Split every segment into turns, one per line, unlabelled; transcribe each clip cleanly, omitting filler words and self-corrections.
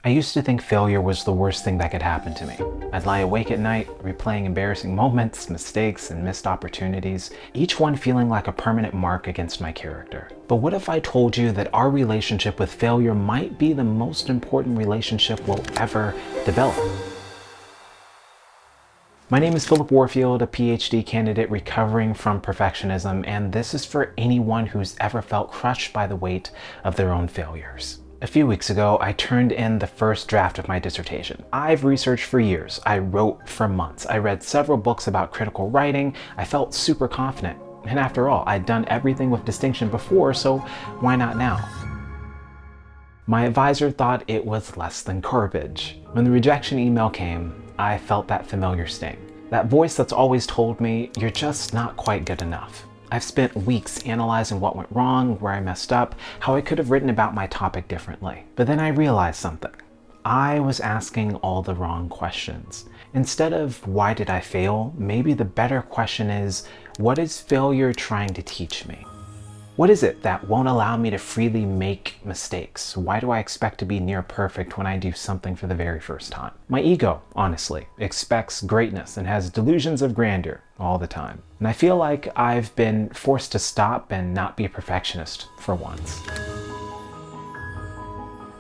I used to think failure was the worst thing that could happen to me. I'd lie awake at night, replaying embarrassing moments, mistakes, and missed opportunities, each one feeling like a permanent mark against my character. But what if I told you that our relationship with failure might be the most important relationship we'll ever develop? My name is Philip Warfield, a PhD candidate recovering from perfectionism, and this is for anyone who's ever felt crushed by the weight of their own failures. A few weeks ago, I turned in the first draft of my dissertation. I've researched for years. I wrote for months. I read several books about critical writing. I felt super confident. And after all, I'd done everything with distinction before, so why not now? My advisor thought it was less than garbage. When the rejection email came, I felt that familiar sting. That voice that's always told me, you're just not quite good enough. I've spent weeks analyzing what went wrong, where I messed up, how I could have written about my topic differently. But then I realized something. I was asking all the wrong questions. Instead of why did I fail, maybe the better question is, what is failure trying to teach me? What is it that won't allow me to freely make mistakes? Why do I expect to be near perfect when I do something for the very first time? My ego, honestly, expects greatness and has delusions of grandeur all the time. And I feel like I've been forced to stop and not be a perfectionist for once.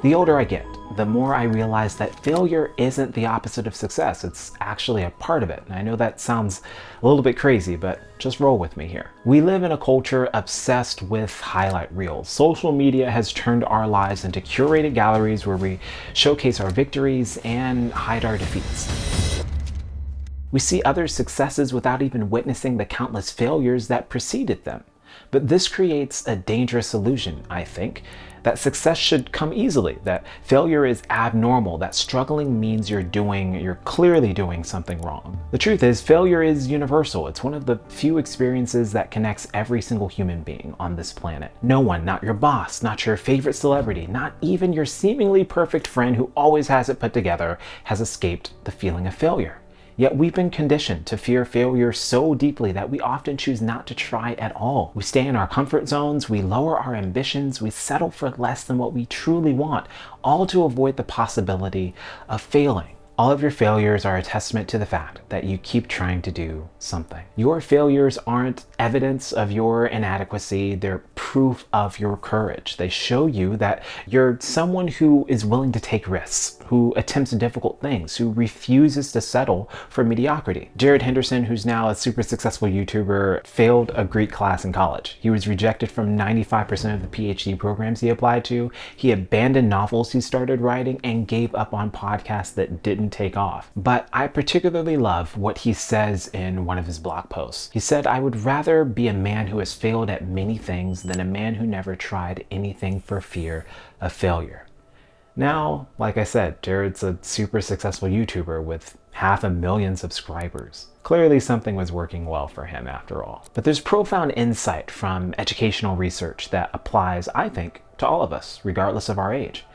The older I get, the more I realize that failure isn't the opposite of success. It's actually a part of it. And I know that sounds a little bit crazy, but just roll with me here. We live in a culture obsessed with highlight reels. Social media has turned our lives into curated galleries where we showcase our victories and hide our defeats. We see others' successes without even witnessing the countless failures that preceded them. But this creates a dangerous illusion, I think, that success should come easily, that failure is abnormal, that struggling means you're clearly doing something wrong. The truth is, failure is universal. It's one of the few experiences that connects every single human being on this planet. No one, not your boss, not your favorite celebrity, not even your seemingly perfect friend who always has it put together, has escaped the feeling of failure. Yet we've been conditioned to fear failure so deeply that we often choose not to try at all. We stay in our comfort zones, we lower our ambitions, we settle for less than what we truly want, all to avoid the possibility of failing. All of your failures are a testament to the fact that you keep trying to do something. Your failures aren't evidence of your inadequacy, they're proof of your courage. They show you that you're someone who is willing to take risks, who attempts difficult things, who refuses to settle for mediocrity. Jared Henderson, who's now a super successful YouTuber, failed a Greek class in college. He was rejected from 95% of the PhD programs he applied to. He abandoned novels he started writing and gave up on podcasts that didn't take off. But I particularly love what he says in one of his blog posts. He said, "I would rather be a man who has failed at many things than a man who never tried anything for fear of failure." Now, like I said, Jared's a super successful YouTuber with 500,000 subscribers. Clearly something was working well for him after all. But there's profound insight from educational research that applies, I think, to all of us, regardless of our age.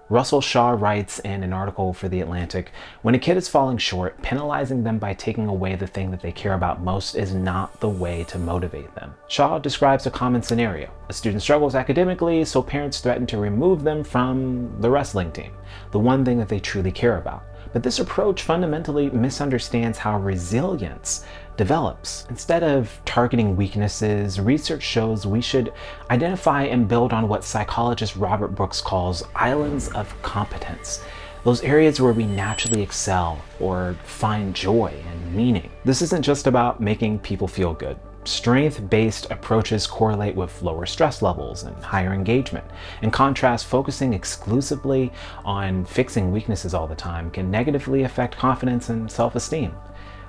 Russell Shaw writes in an article for The Atlantic, "When a kid is falling short, penalizing them by taking away the thing that they care about most is not the way to motivate them." Shaw describes a common scenario. A student struggles academically, so parents threaten to remove them from the wrestling team, the one thing that they truly care about. But this approach fundamentally misunderstands how resilience develops. Instead of targeting weaknesses, research shows we should identify and build on what psychologist Robert Brooks calls islands of competence. Those areas where we naturally excel or find joy and meaning. This isn't just about making people feel good. Strength-based approaches correlate with lower stress levels and higher engagement. In contrast, focusing exclusively on fixing weaknesses all the time can negatively affect confidence and self-esteem.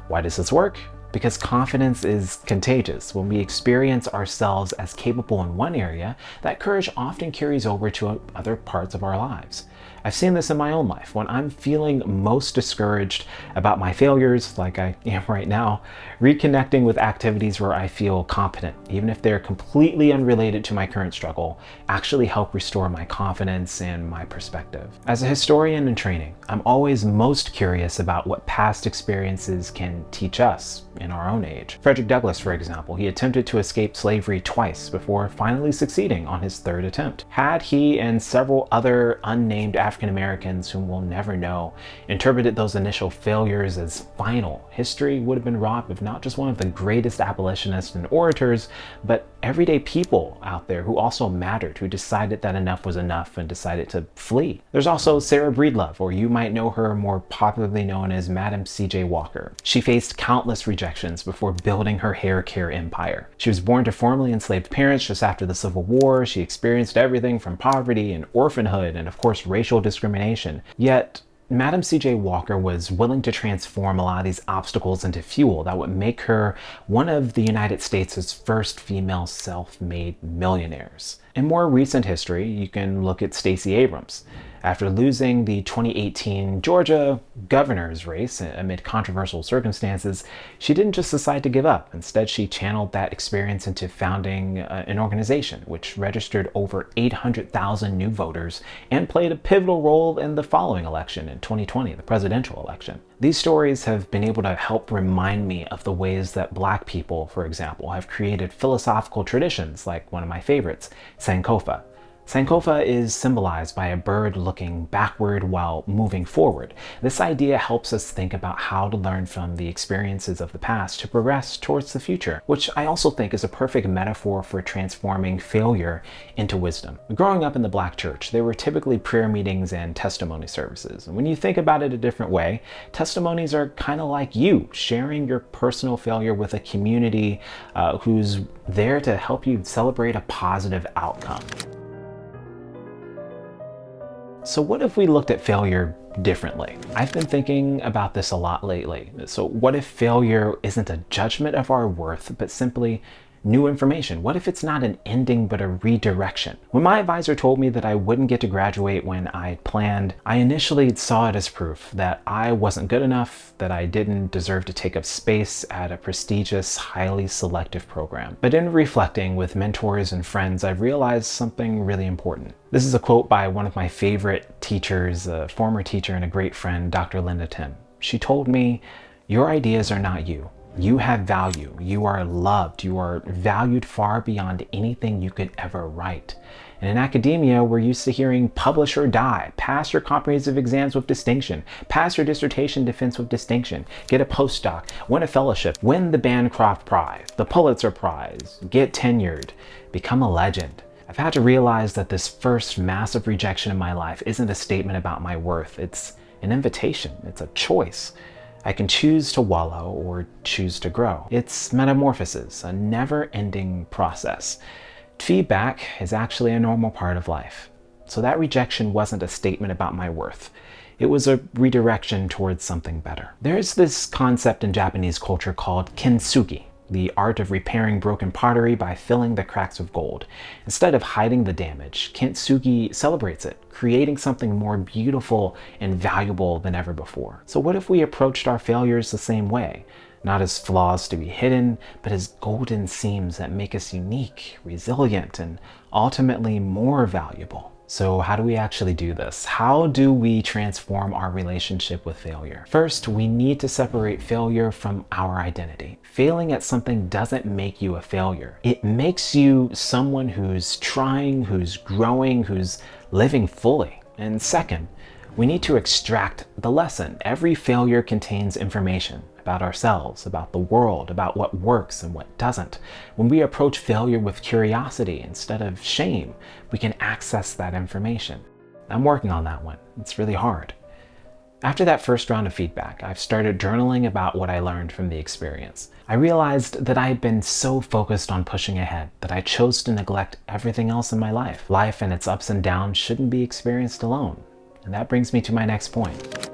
Why does this work? Because confidence is contagious. When we experience ourselves as capable in one area, that courage often carries over to other parts of our lives. I've seen this in my own life. When I'm feeling most discouraged about my failures, like I am right now, reconnecting with activities where I feel competent, even if they're completely unrelated to my current struggle, actually help restore my confidence and my perspective. As a historian in training, I'm always most curious about what past experiences can teach us in our own age. Frederick Douglass, for example, he attempted to escape slavery twice before finally succeeding on his third attempt. Had he and several other unnamed African Americans whom we'll never know interpreted those initial failures as final, history would have been wrought with not just one of the greatest abolitionists and orators, but everyday people out there who also mattered, who decided that enough was enough and decided to flee. There's also Sarah Breedlove, or you might know her more popularly known as Madam C.J. Walker. She faced countless rejections before building her hair care empire. She was born to formerly enslaved parents just after the Civil War. She experienced everything from poverty and orphanhood and of course racial discrimination. Yet Madam C.J. Walker was willing to transform a lot of these obstacles into fuel that would make her one of the United States' first female self-made millionaires. In more recent history, you can look at Stacey Abrams. After losing the 2018 Georgia governor's race amid controversial circumstances, she didn't just decide to give up. Instead, she channeled that experience into founding an organization which registered over 800,000 new voters and played a pivotal role in the following election in 2020, the presidential election. These stories have been able to help remind me of the ways that Black people, for example, have created philosophical traditions like one of my favorites, Sankofa. Sankofa is symbolized by a bird looking backward while moving forward. This idea helps us think about how to learn from the experiences of the past to progress towards the future, which I also think is a perfect metaphor for transforming failure into wisdom. Growing up in the Black church, there were typically prayer meetings and testimony services. And when you think about it a different way, testimonies are kind of like you sharing your personal failure with a community who's there to help you celebrate a positive outcome. So what if we looked at failure differently? I've been thinking about this a lot lately. So what if failure isn't a judgment of our worth, but simply new information? What if it's not an ending, but a redirection? When my advisor told me that I wouldn't get to graduate when I planned, I initially saw it as proof that I wasn't good enough, that I didn't deserve to take up space at a prestigious, highly selective program. But in reflecting with mentors and friends, I've realized something really important. This is a quote by one of my favorite teachers, a former teacher and a great friend, Dr. Linda Tim. She told me, "Your ideas are not you. You have value. You are loved. You are valued far beyond anything you could ever write." And in academia, we're used to hearing publish or die, pass your comprehensive exams with distinction, pass your dissertation defense with distinction, get a postdoc, win a fellowship, win the Bancroft Prize, the Pulitzer Prize, get tenured, become a legend. I've had to realize that this first massive rejection in my life isn't a statement about my worth. It's an invitation. It's a choice. I can choose to wallow or choose to grow. It's metamorphosis, a never-ending process. Feedback is actually a normal part of life. So that rejection wasn't a statement about my worth. It was a redirection towards something better. There's this concept in Japanese culture called kintsugi, the art of repairing broken pottery by filling the cracks with gold. Instead of hiding the damage, kintsugi celebrates it, creating something more beautiful and valuable than ever before. So what if we approached our failures the same way? Not as flaws to be hidden, but as golden seams that make us unique, resilient, and ultimately more valuable. So how do we actually do this? How do we transform our relationship with failure? First, we need to separate failure from our identity. Failing at something doesn't make you a failure. It makes you someone who's trying, who's growing, who's living fully. And second, we need to extract the lesson. Every failure contains information about ourselves, about the world, about what works and what doesn't. When we approach failure with curiosity instead of shame, we can access that information. I'm working on that one. It's really hard. After that first round of feedback, I've started journaling about what I learned from the experience. I realized that I had been so focused on pushing ahead that I chose to neglect everything else in my life. Life and its ups and downs shouldn't be experienced alone. And that brings me to my next point.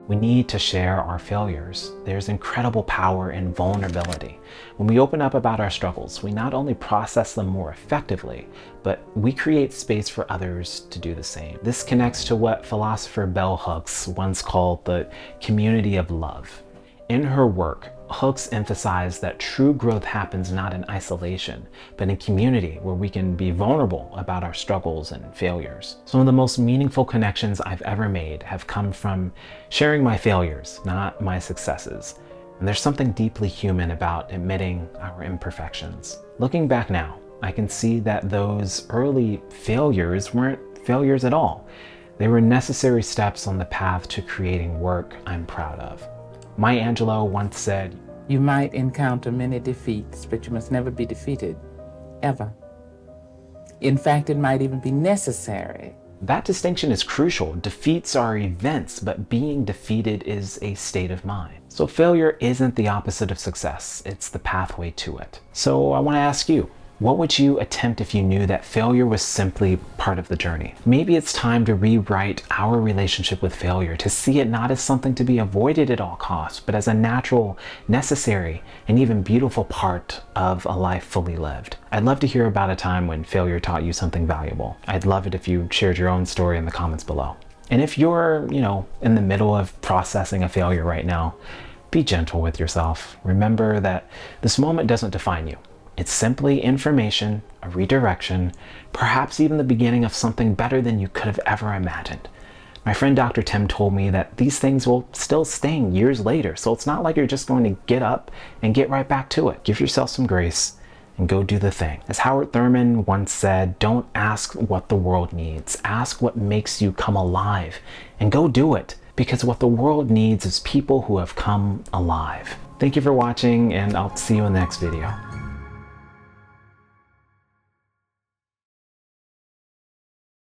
We need to share our failures. There's incredible power in vulnerability. When we open up about our struggles, we not only process them more effectively, but we create space for others to do the same. This connects to what philosopher Bell Hooks once called the community of love. In her work, Hooks emphasized that true growth happens not in isolation, but in community where we can be vulnerable about our struggles and failures. Some of the most meaningful connections I've ever made have come from sharing my failures, not my successes. And there's something deeply human about admitting our imperfections. Looking back now, I can see that those early failures weren't failures at all. They were necessary steps on the path to creating work I'm proud of. Maya Angelou once said,
"You might encounter many defeats, but you must never be defeated, ever. In fact, it might even be necessary."
That distinction is crucial. Defeats are events, but being defeated is a state of mind. So failure isn't the opposite of success, it's the pathway to it. So I want to ask you, what would you attempt if you knew that failure was simply part of the journey? Maybe it's time to rewrite our relationship with failure, to see it not as something to be avoided at all costs, but as a natural, necessary, and even beautiful part of a life fully lived. I'd love to hear about a time when failure taught you something valuable. I'd love it if you shared your own story in the comments below. And if you're, in the middle of processing a failure right now, be gentle with yourself. Remember that this moment doesn't define you. It's simply information, a redirection, perhaps even the beginning of something better than you could have ever imagined. My friend Dr. Tim told me that these things will still sting years later, so it's not like you're just going to get up and get right back to it. Give yourself some grace and go do the thing. As Howard Thurman once said, don't ask what the world needs. Ask what makes you come alive and go do it, because what the world needs is people who have come alive. Thank you for watching, and I'll see you in the next video.